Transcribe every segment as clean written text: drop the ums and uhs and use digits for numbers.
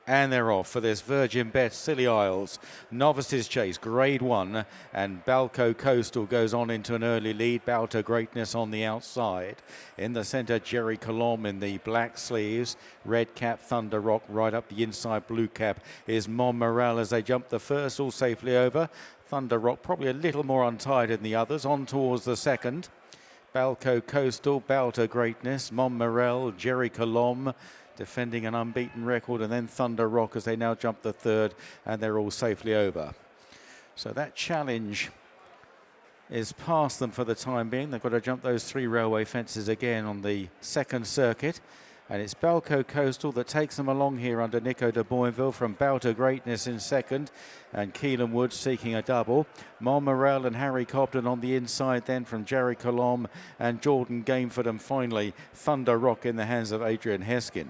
And they're off for this Virgin Bet Scilly Isles Novices Chase, Grade 1. And Balco Coastal goes on into an early lead. Bow to Greatness on the outside. In the centre, Gerri Colombe in the black sleeves. Red cap, Thunder Rock. Right up the inside, blue cap is Montmorel as they jump the first, all safely over. Thunder Rock probably a little more untied than the others. On towards the second. Balco Coastal, Bow to Greatness, Montmorel, Gerri Colombe, defending an unbeaten record, and then Thunder Rock as they now jump the third, and they're all safely over. So that challenge is past them for the time being. They've got to jump those 3 railway fences again on the second circuit. And it's Balco Coastal that takes them along here under Nico de Boinville from Bow to Greatness in second, and Keelan Woods seeking a double. Montmorel and Harry Cobden on the inside then from Gerri Colombe and Jordan Gainford, and finally Thunder Rock in the hands of Adrian Heskin.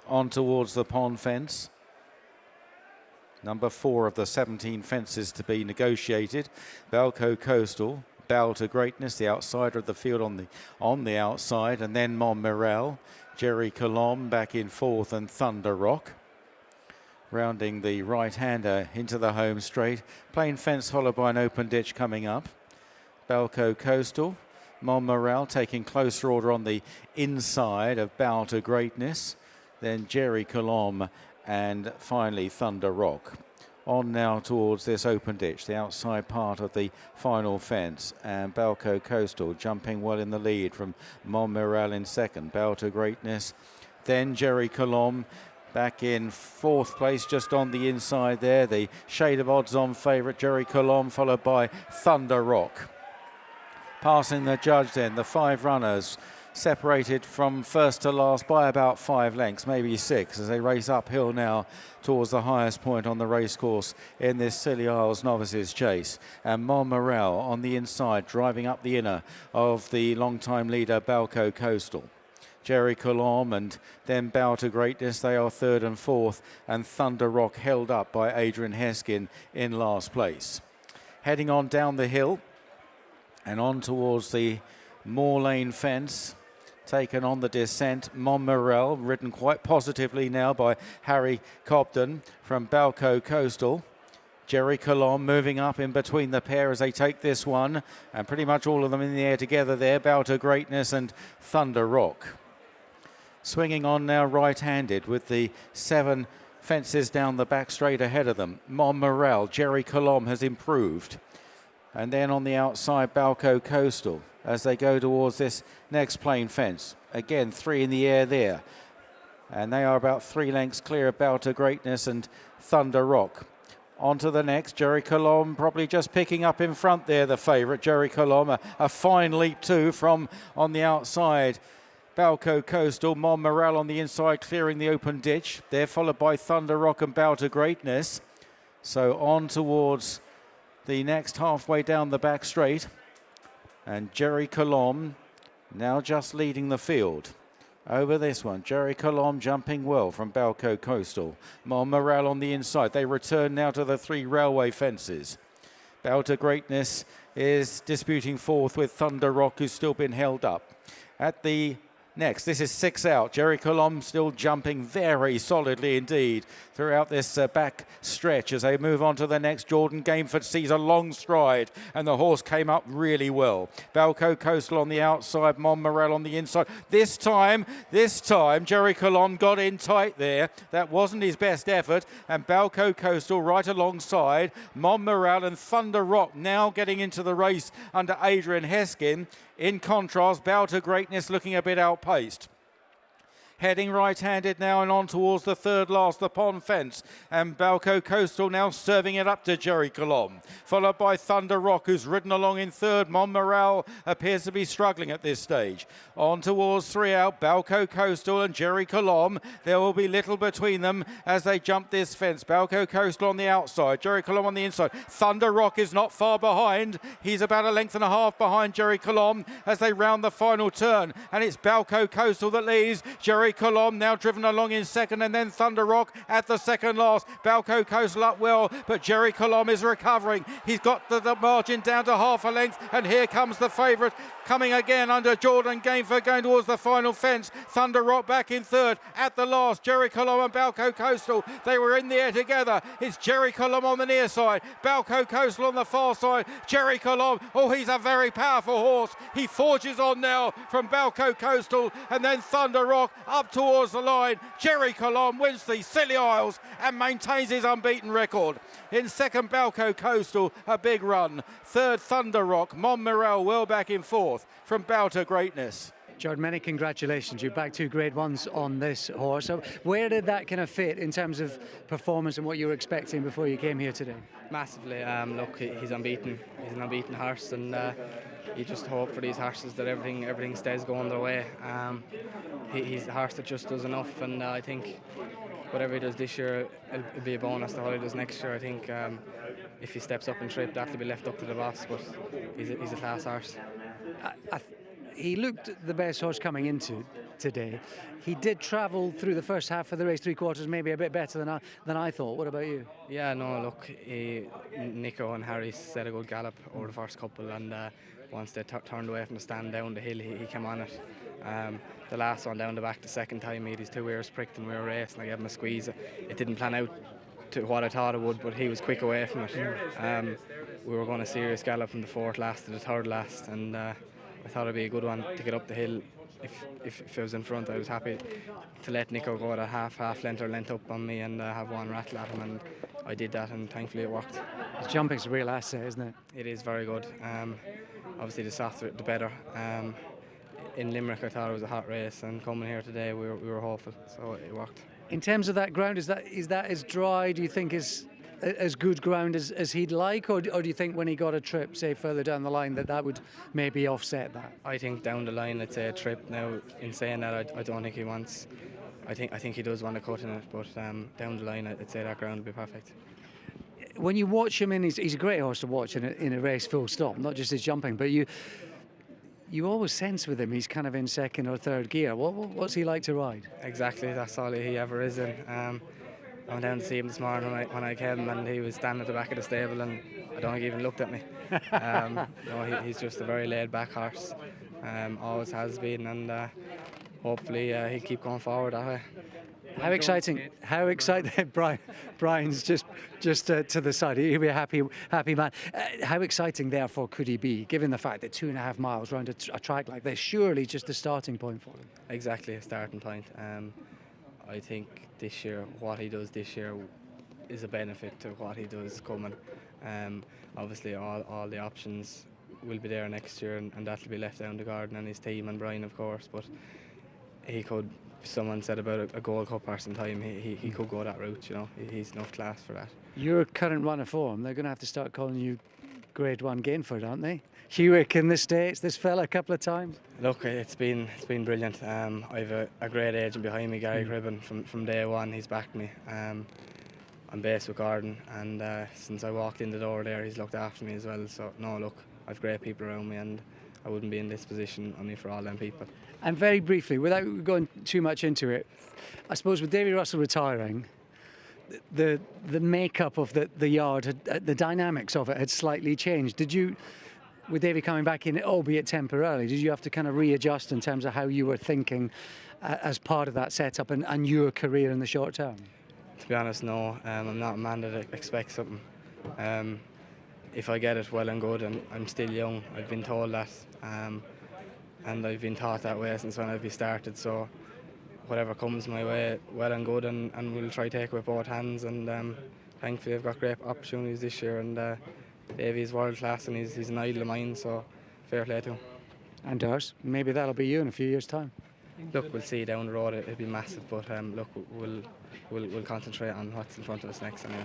On towards the pond fence. Number 4 of the 17 fences to be negotiated. Balco Coastal, Bow to Greatness, the outsider of the field on the outside, and then Montmorel, Gerri Colombe back in fourth, and Thunder Rock. Rounding the right-hander into the home straight. Plain fence followed by an open ditch coming up. Balco Coastal, Montmorel taking closer order on the inside of Bow to Greatness. Then Gerri Colombe, and finally Thunder Rock. On now towards this open ditch, the outside part of the final fence, and Balco Coastal jumping well in the lead from Montmorel in second. Bow to Greatness, then Gerri Colombe back in fourth place, just on the inside there. The shade of odds-on favourite Gerri Colombe, followed by Thunder Rock. Passing the judge then, the 5 runners separated from first to last by about 5 lengths, maybe 6, as they race uphill now towards the highest point on the racecourse in this Scilly Isles Novices Chase. And Montmorel on the inside, driving up the inner of the long-time leader Balco Coastal. Gerri Colombe and then Bow to Greatness, they are third and fourth, and Thunder Rock held up by Adrian Heskin in last place. Heading on down the hill and on towards the Moor Lane fence. Taken on the descent, Montmorel, ridden quite positively now by Harry Cobden from Balco Coastal. Gerri Colombe moving up in between the pair as they take this one, and pretty much all of them in the air together there, Bow to Greatness and Thunder Rock. Swinging on now right-handed with the 7 fences down the back straight ahead of them. Montmorel, Gerri Colombe has improved. And then on the outside, Balco Coastal as they go towards this next plain fence. Again, 3 in the air there. And they are about 3 lengths clear of Bow to Greatness and Thunder Rock. On to the next, Gerri Colombe probably just picking up in front there, the favourite. Gerri Colombe, a fine leap too from on the outside. Balco Coastal, Montmorel on the inside clearing the open ditch. They're followed by Thunder Rock and Bow to Greatness. So on towards the next halfway down the back straight. And Gerri Colombe now just leading the field. Over this one, Gerri Colombe jumping well from Balco Coastal. Montmorel on the inside. They return now to the 3 railway fences. Bow to Greatness is disputing fourth with Thunder Rock, who's still been held up. At the next, this is 6 out. Gerri Colombe still jumping very solidly indeed throughout this back stretch as they move on to the next. Jordan Gainford sees a long stride, and the horse came up really well. Balco Coastal on the outside, Montmorel on the inside. This time, Gerri Colombe got in tight there. That wasn't his best effort, and Balco Coastal right alongside. Montmorel and Thunder Rock now getting into the race under Adrian Heskin. In contrast, Bow to Greatness looking a bit outpaced. Heading right-handed now and on towards the third last, the pond fence. And Balco Coastal now serving it up to Gerri Colombe. Followed by Thunder Rock, who's ridden along in third. Montmorel appears to be struggling at this stage. On towards 3 out, Balco Coastal and Gerri Colombe. There will be little between them as they jump this fence. Balco Coastal on the outside, Gerri Colombe on the inside. Thunder Rock is not far behind. He's about 1.5 lengths behind Gerri Colombe as they round the final turn. And it's Balco Coastal that leads. Gerri Gerri Colombe now driven along in second, and then Thunder Rock at the second last. Balco Coastal up well, but Gerri Colombe is recovering. He's got the margin down to half a length, and here comes the favourite coming again under Jordan Gainford, going towards the final fence. Thunder Rock back in third at the last. Gerri Colombe and Balco Coastal, they were in the air together. It's Gerri Colombe on the near side, Balco Coastal on the far side. Gerri Colombe, oh, he's a very powerful horse. He forges on now from Balco Coastal, and then Thunder Rock up towards the line. Gerri Colombe wins the Scilly Isles and maintains his unbeaten record. In second, Balco Coastal, a big run. Third, Thunder Rock. Montmorel well back in fourth from Bow to Greatness. Jordan, many congratulations. You're back 2 Grade 1s on this horse. So where did that kind of fit in terms of performance and what you were expecting before you came here today? Massively. Look, he's unbeaten. He's an unbeaten horse, and you just hope for these horses that everything stays going their way. He's a horse that just does enough, and I think whatever he does this year, it'll be a bonus to what he does next year. I think if he steps up and trip, that'll be left up to the boss, but he's a class horse. He looked the best horse coming into today. He did travel through the first half of the race, 3/4, maybe a bit better than I thought. What about you? Yeah, no, look, Nico and Harry set a good gallop over the first couple, and once they turned away from the stand down the hill, he came on it. The last one down the back, the second time, he had his 2 ears pricked and we were racing. I gave him a squeeze. It didn't plan out to what I thought it would, but he was quick away from it. We were going a serious gallop from the 4th last to the 3rd last, and I thought it'd be a good one to get up the hill. If I was in front, I was happy to let Nico go at a half length or length up on me and have one rattle at him, and I did that, and thankfully it worked. His jumping's a real asset, isn't it? It is very good. Obviously the softer the better. In Limerick I thought it was a hot race, and coming here today we were hopeful, so it worked. In terms of that ground, is that as dry, do you think, as good ground as he'd like, or do you think when he got a trip, say further down the line, that would maybe offset that? I think down the line I'd say a trip. Now, in saying that, I don't think he wants. I think he does want a cut in it, but down the line I'd say that ground would be perfect. When you watch him, he's a great horse to watch in a race full stop, not just his jumping, but you always sense with him he's kind of in 2nd or 3rd gear. What's he like to ride? Exactly, that's all he ever is in. I went down to see him this morning when I came, and he was standing at the back of the stable, and I don't think he even looked at me. No, he's just a very laid-back horse, always has been, and hopefully he'll keep going forward that way. How exciting! Brian's just to the side. He'll be a happy man. How exciting, therefore, could he be, given the fact that 2.5 miles round a track like this, surely just a starting point for him? Exactly, a starting point. I think this year, what he does this year is a benefit to what he does coming. Obviously, all the options will be there next year, and that'll be left down to Gordon and his team and Brian, of course. But he could. Someone said about a Gold Cup horse in time, he could go that route. You know, he's enough class for that. Your current run of form, they're going to have to start calling you Grade 1 Gainford, aren't they? Hewick in the States, this fella a couple of times. Look, it's been brilliant. I've a great agent behind me, Gary Cribben, from day one. He's backed me. I'm based with Gordon, and since I walked in the door there, he's looked after me as well. So no, look, I've great people around me, and I wouldn't be in this position only for all them people. And very briefly, without going too much into it, I suppose with Davy Russell retiring, the makeup of the yard, the dynamics of it had slightly changed. Did you, with Davy coming back in, albeit temporarily, did you have to kind of readjust in terms of how you were thinking as part of that setup and your career in the short term? To be honest, no. I'm not a man that expects something. If I get it, well and good, and I'm still young. I've been told that, and I've been taught that way since when I've started. So whatever comes my way, well and good, and we'll try to take it with both hands. And thankfully, I've got great opportunities this year, and Davy's world class, and he's an idol of mine. So fair play to him. And ours. Maybe that'll be you in a few years' time. Look, we'll see down the road. It'll be massive, but look, we'll concentrate on what's in front of us next. Anyway.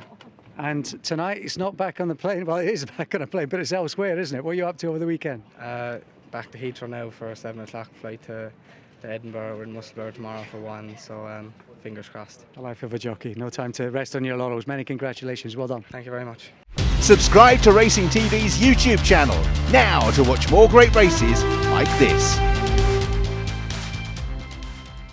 And tonight, it's not back on the plane. Well, it is back on a plane, but it's elsewhere, isn't it? What are you up to over the weekend? Back to Heathrow now for a 7 o'clock flight to Edinburgh. We're in Musselburgh tomorrow for 1, so fingers crossed. The life of a jockey. No time to rest on your laurels. Many congratulations. Well done. Thank you very much. Subscribe to Racing TV's YouTube channel now to watch more great races like this.